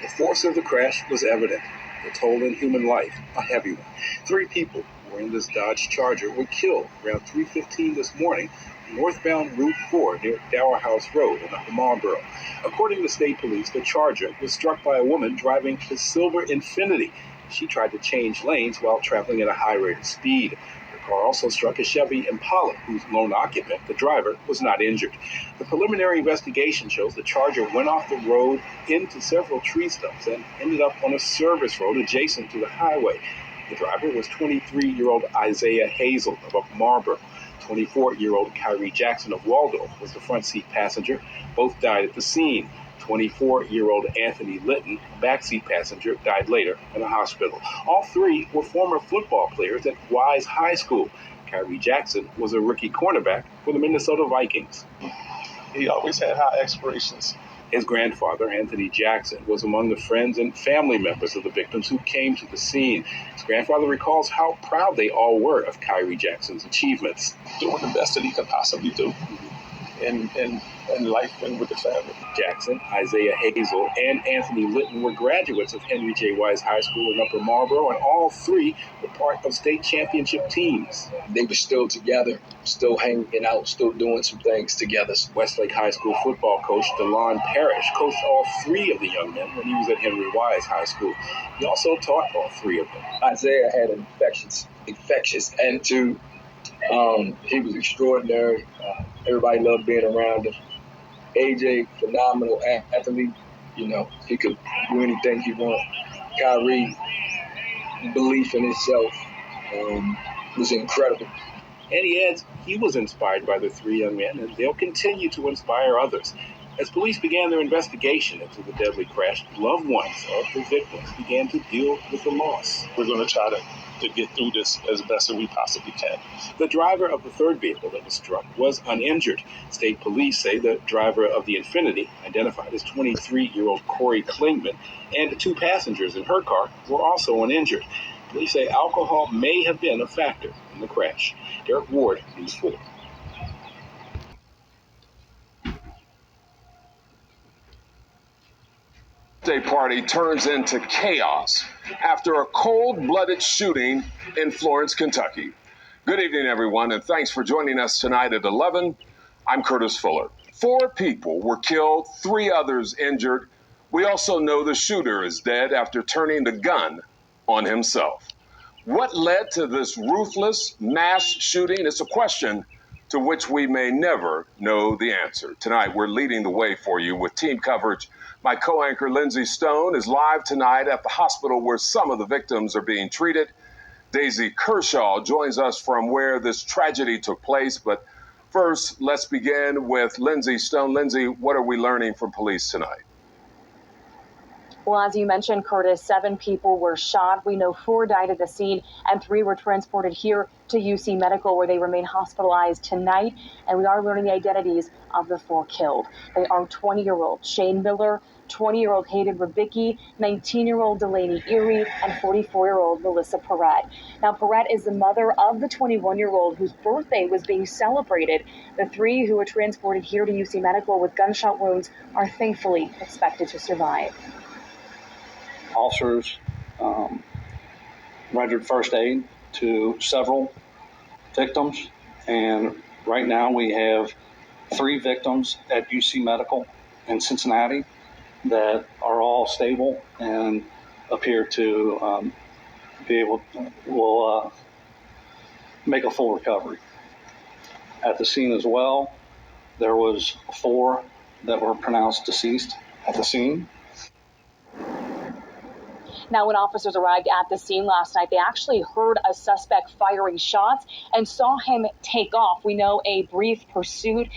The force of the crash was evident. The toll in human life, a heavy one. 3 people who were in this Dodge Charger were killed around 3:15 this morning on northbound Route 4 near Dower House Road in Upper Marlboro. According to state police, the Charger was struck by a woman driving a silver Infiniti. She tried to change lanes while traveling at a high rate of speed. The car also struck a Chevy Impala, whose lone occupant, the driver, was not injured. The preliminary investigation shows the Charger went off the road into several tree stumps and ended up on a service road adjacent to the highway. The driver was 23-year-old Isaiah Hazel of Upper Marlboro. 24-year-old Kyrie Jackson of Waldorf was the front seat passenger. Both died at the scene. 24-year-old Anthony Litton, a backseat passenger, died later in a hospital. All 3 were former football players at Wise High School. Kyrie Jackson was a rookie cornerback for the Minnesota Vikings. He always had high aspirations. His grandfather, Anthony Jackson, was among the friends and family members of the victims who came to the scene. His grandfather recalls how proud they all were of Kyrie Jackson's achievements. Doing the best that he could possibly do in life and with the family. Jackson, Isaiah Hazel, and Anthony Litton were graduates of Henry J. Wise High School in Upper Marlboro, and all 3 were part of state championship teams. They were still together, still hanging out, still doing some things together. Westlake High School football coach DeLon Parrish coached all 3 of the young men when he was at Henry Wise High School. He also taught all 3 of them. Isaiah had an infectious attitude. He was extraordinary. Everybody loved being around him. AJ, phenomenal athlete. He could do anything he wanted. Kyrie, belief in himself was incredible. And he adds he was inspired by the 3 young men, and they'll continue to inspire others. As police began their investigation into the deadly crash, loved ones of the victims began to deal with the loss. We're going to try to get through this as best as we possibly can. The driver of the 3rd vehicle that was struck was uninjured. State police say the driver of the Infiniti, identified as 23-year-old Corey Klingman, and 2 passengers in her car were also uninjured. Police say alcohol may have been a factor in the crash. Derek Ward, News 4. Birthday party turns into chaos after a cold-blooded shooting in Florence, Kentucky. Good evening, everyone, and thanks for joining us tonight at 11. I'm Curtis Fuller. 4 people were killed, 3 others injured. We also know the shooter is dead after turning the gun on himself. What led to this ruthless mass shooting? It's a question to which we may never know the answer. Tonight, we're leading the way for you with team coverage. My co-anchor, Lindsay Stone, is live tonight at the hospital where some of the victims are being treated. Daisy Kershaw joins us from where this tragedy took place. But first, let's begin with Lindsay Stone. Lindsay, what are we learning from police tonight? Well, as you mentioned, Curtis, 7 people were shot. We know 4 died at the scene and 3 were transported here to UC Medical, where they remain hospitalized tonight. And we are learning the identities of the 4 killed. They are 20-year-old Shane Miller, 20-year-old Hayden Rubicki, 19-year-old Delaney Erie, and 44-year-old Melissa Perrette. Now, Perrette is the mother of the 21-year-old whose birthday was being celebrated. The 3 who were transported here to UC Medical with gunshot wounds are thankfully expected to survive. Officers rendered first aid to several victims, and right now we have 3 victims at UC Medical in Cincinnati that are all stable and appear to will make a full recovery. At the scene as well, there was 4 that were pronounced deceased at the scene. Now, when officers arrived at the scene last night, they actually heard a suspect firing shots and saw him take off. We know a brief pursuit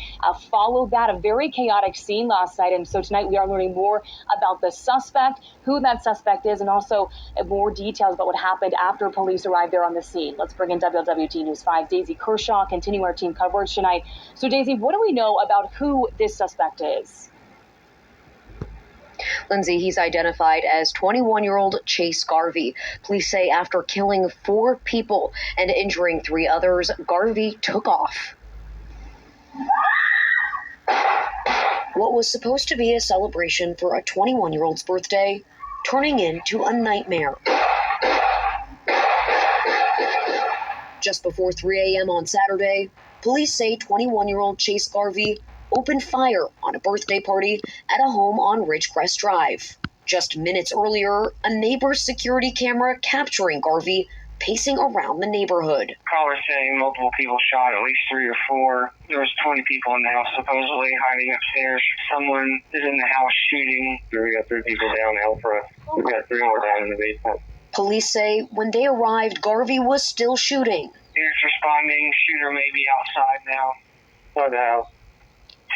followed that, a very chaotic scene last night. And so tonight we are learning more about the suspect, who that suspect is, and also more details about what happened after police arrived there on the scene. Let's bring in WLWT News 5 Daisy Kershaw, continuing our team coverage tonight. So, Daisy, what do we know about who this suspect is? Lindsay, he's identified as 21-year-old Chase Garvey. Police say after killing 4 people and injuring 3 others, Garvey took off. What was supposed to be a celebration for a 21-year-old's birthday, turning into a nightmare. Just before 3 a.m. on Saturday, police say 21-year-old Chase Garvey opened fire on a birthday party at a home on Ridgecrest Drive. Just minutes earlier, a neighbor's security camera capturing Garvey pacing around the neighborhood. Callers saying multiple people shot, at least 3 or 4. There was 20 people in the house supposedly hiding upstairs. Someone is in the house shooting. We got 3 people down now for us. We got 3 more down in the basement. Police say when they arrived, Garvey was still shooting. He's responding. Shooter may be outside now. Or the house.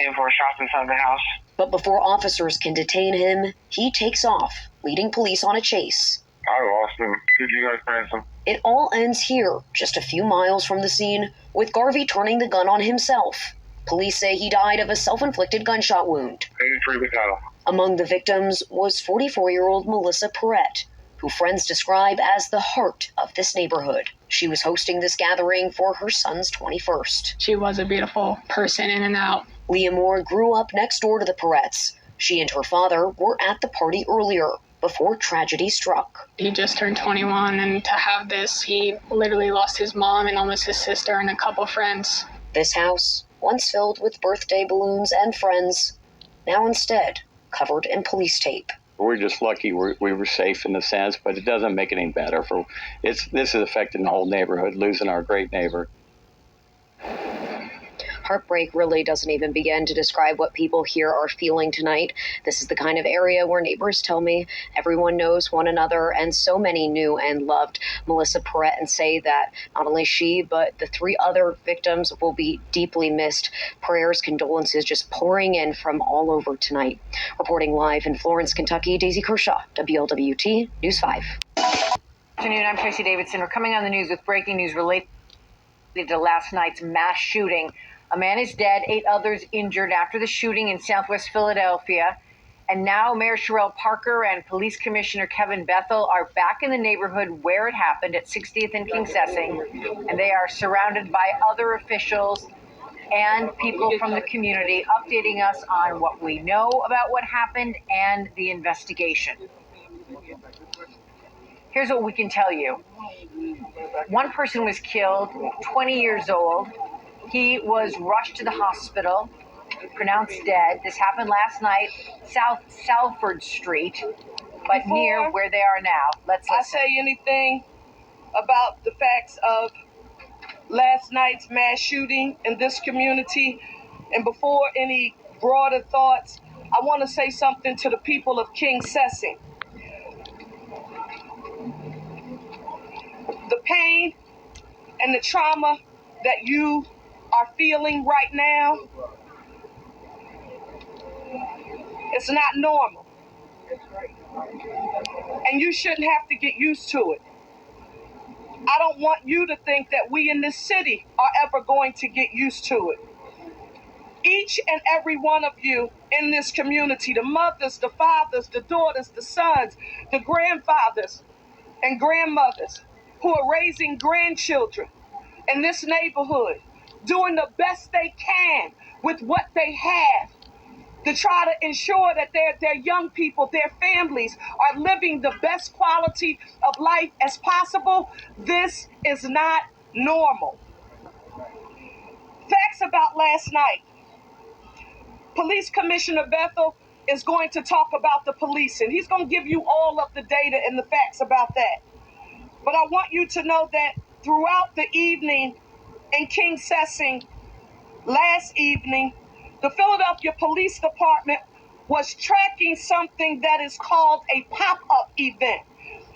10-4 shots inside the house. But before officers can detain him, he takes off, leading police on a chase. I lost him. Did you guys find him? It all ends here, just a few miles from the scene, with Garvey turning the gun on himself. Police say he died of a self-inflicted gunshot wound. 83 Battalion. Among the victims was 44-year-old Melissa Perrette, who friends describe as the heart of this neighborhood. She was hosting this gathering for her son's 21st. She was a beautiful person in and out. Leah Moore grew up next door to the Perrettes. She and her father were at the party earlier, before tragedy struck. He just turned 21, and to have this, he literally lost his mom and almost his sister and a couple friends. This house, once filled with birthday balloons and friends, now instead covered in police tape. We're just lucky we were safe in a sense, but it doesn't make it any better. This is affecting the whole neighborhood, losing our great neighbor. Heartbreak really doesn't even begin to describe what people here are feeling tonight. This is the kind of area where neighbors tell me everyone knows one another, and so many knew and loved Melissa Perrette, and say that not only she, but the 3 other victims will be deeply missed. Prayers, condolences just pouring in from all over tonight. Reporting live in Florence, Kentucky, Daisy Kershaw, WLWT News 5. Good afternoon, I'm Tracy Davidson. We're coming on the news with breaking news related to last night's mass shooting. A man is dead, 8 others injured after the shooting in Southwest Philadelphia. And now Mayor Sherelle Parker and Police Commissioner Kevin Bethel are back in the neighborhood where it happened at 60th and Kingsessing. And they are surrounded by other officials and people from the community updating us on what we know about what happened and the investigation. Here's what we can tell you. One person was killed, 20 years old. He was rushed to the hospital, pronounced dead. This happened last night, South Salford Street, but near where they are now. Let's listen. I say anything about the facts of last night's mass shooting in this community, and before any broader thoughts, I want to say something to the people of Kingsessing. The pain and the trauma that you are feeling right now, it's not normal. And you shouldn't have to get used to it. I don't want you to think that we in this city are ever going to get used to it. Each and every one of you in this community, the mothers, the fathers, the daughters, the sons, the grandfathers and grandmothers who are raising grandchildren in this neighborhood, doing the best they can with what they have to try to ensure that their young people, their families are living the best quality of life as possible. This is not normal. Facts about last night. Police Commissioner Bethel is going to talk about the policing. He's going to give you all of the data and the facts about that. But I want you to know that throughout the evening in Kingsessing last evening, the Philadelphia Police Department was tracking something that is called a pop-up event.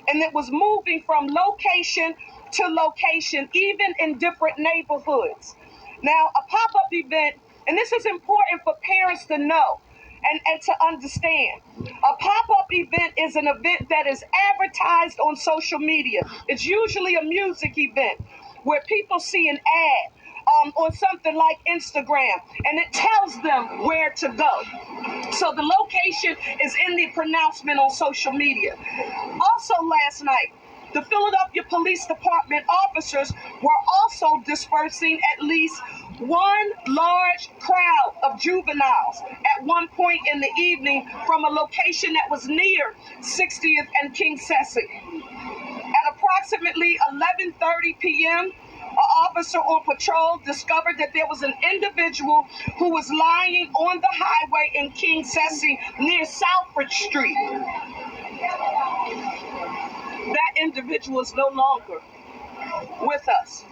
And it was moving from location to location, even in different neighborhoods. Now, a pop-up event, and this is important for parents to know and to understand. A pop-up event is an event that is advertised on social media. It's usually a music event where people see an ad on something like Instagram, and it tells them where to go. So the location is in the pronouncement on social media. Also last night, The Philadelphia Police Department officers were also dispersing at least one large crowd of juveniles at one point in the evening from a location that was near 60th and King Session. At approximately 11:30 p.m., an officer on patrol discovered that there was an individual who was lying on the highway in King Session near Southbridge Street. That individual is no longer with us.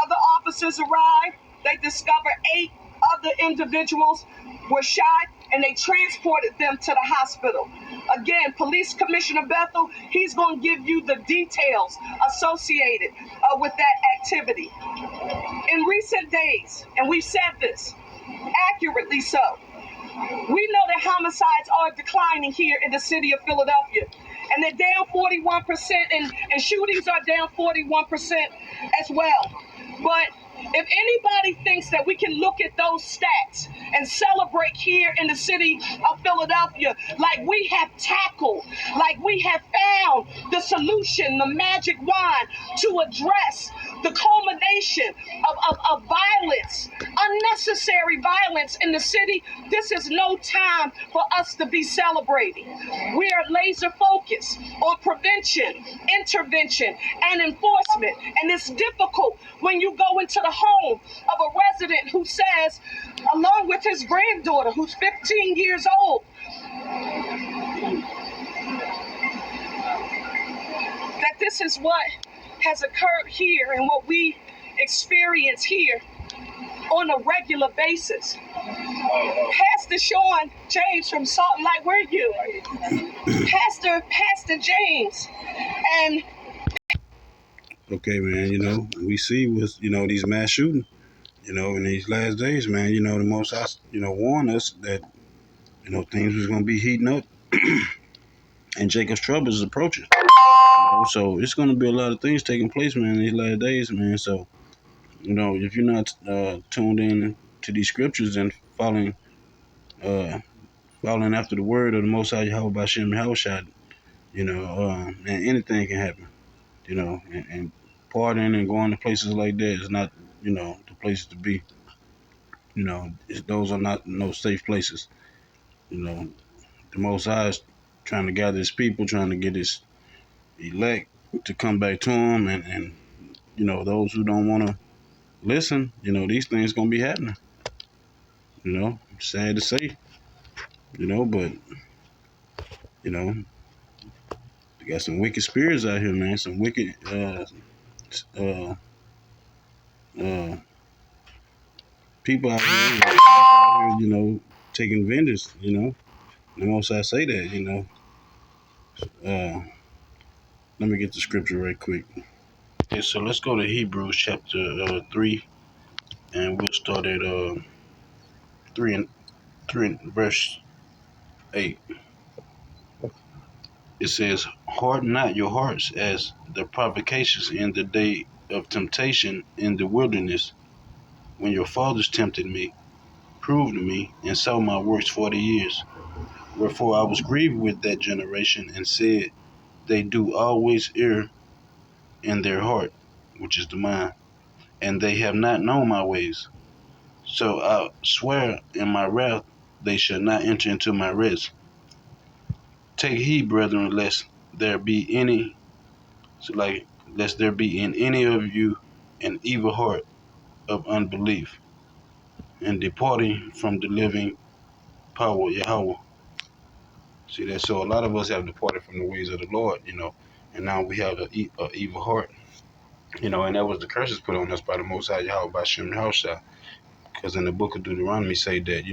Other officers arrived. They discovered 8 other individuals were shot, and they transported them to the hospital. Again, Police Commissioner Bethel, he's going to give you the details associated with that activity. In recent days, and we've said this accurately so, we know that homicides are declining here in the city of Philadelphia, and they're down 41%, and shootings are down 41% as well. But if anybody thinks that we can look at those stats and celebrate here in the city of Philadelphia like we have tackled, like we have found the solution, the magic wand to address the culmination of violence, unnecessary violence in the city, this is no time for us to be celebrating. We are laser focused on prevention, intervention, and enforcement. And it's difficult when you go into the home of a resident who says, along with his granddaughter, who's 15 years old, that this is what has occurred here and what we experience here on a regular basis. Pastor Sean James from Salt Lake, where are you? Pastor James. And okay, man, we see with, these mass shootings, in these last days, man, the Most High, warned us that, things was going to be heating up and Jacob's trouble is approaching. So it's going to be a lot of things taking place, man, in these last days, man. So, if you're not tuned in to these scriptures and following after the word of the Most High Yahweh Bashem Yahushua, and anything can happen, and partying and going to places like that is not, the places to be. Those are not no safe places. The Most High is trying to gather his people, trying to get his elect to come back to him, and those who don't want to listen, these things gonna be happening. Sad to say, but we got some wicked spirits out here, man. Some wicked people out here, taking vengeance. The most I say that, let me get the scripture right quick. Okay, so let's go to Hebrews chapter 3, and we'll start at 3 and verse 8. It says, "Harden not your hearts as the provocations in the day of temptation in the wilderness, when your fathers tempted me, proved me, and saw my works 40 years. Wherefore I was grieved with that generation, and said, they do always err in their heart," which is the mind, "and they have not known my ways. So I swear in my wrath, they shall not enter into my rest. Take heed, brethren, lest there be in any of you an evil heart of unbelief, and departing from the living power of Yahweh." See that? So a lot of us have departed from the ways of the Lord, and now we have an evil heart, and that was the curses put on us by the Most High Yahweh by Shem Yahushua. Because in the book of Deuteronomy say that,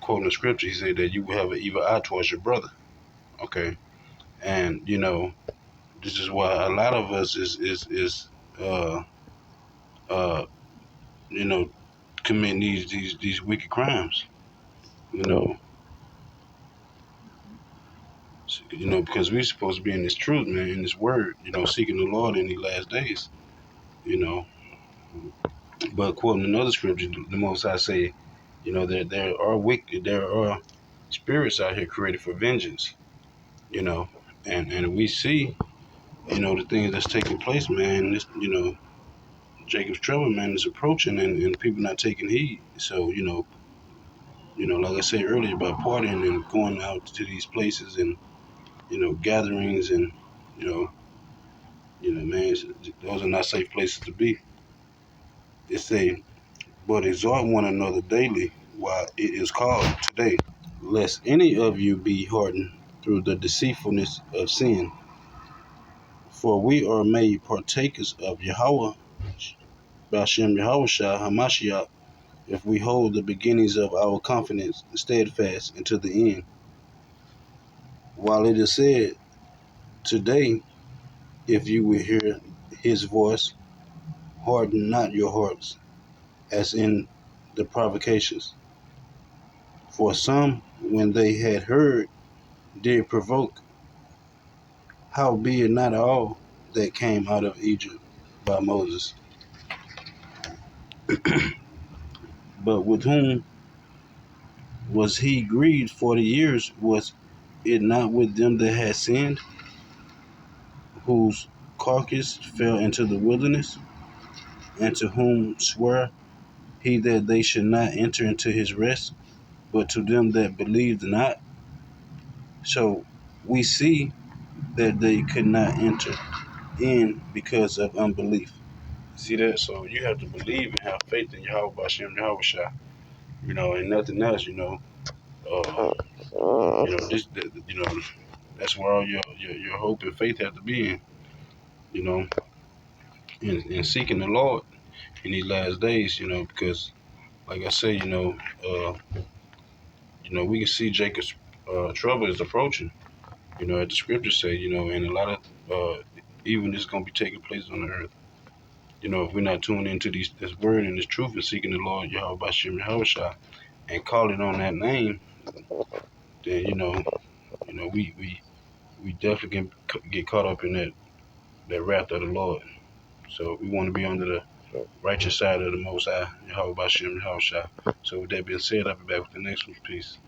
quoting the scripture, he said that you will have an evil eye towards your brother. Okay, and this is why a lot of us is committing these wicked crimes. Because we're supposed to be in this truth, man, in this word, seeking the Lord in these last days. But quoting another scripture, the Most High say, there are spirits out here created for vengeance. And we see, the things that's taking place, man. This, Jacob's trouble, man, is approaching, and people not taking heed. So, like I said earlier about partying and going out to these places and gatherings and you know, man, those are not safe places to be. It say, but exhort one another daily while it is called today, lest any of you be hardened through the deceitfulness of sin. For we are made partakers of Yahweh, Bashem Yahweh Shah Hamashiach, if we hold the beginnings of our confidence steadfast unto the end. While it is said, today, if you will hear his voice, harden not your hearts, as in the provocations. For some, when they had heard, did provoke, howbeit not all that came out of Egypt by Moses. But with whom was he grieved 40 years? Was it not with them that had sinned, whose carcass fell into the wilderness, and to whom sware he that they should not enter into his rest, but to them that believed not? So we see that they could not enter in because of unbelief. See that? So you have to believe and have faith in Yahweh Bashem Yahweh Shah, and nothing else, this, that's where all your hope and faith have to be in, you know, in seeking the Lord in these last days, because like I say, we can see Jacob's trouble is approaching, as the scriptures say, and a lot of even is going to be taking place on the earth. If we're not tuning into this word and this truth and seeking the Lord Yahweh Bashem Yahweh Shah and calling on that name, then we definitely can get caught up in that wrath of the Lord. So we want to be under the righteous side of the Most High, Yahweh Bashem Yahweh Shah. So with that being said, I'll be back with the next one. Peace.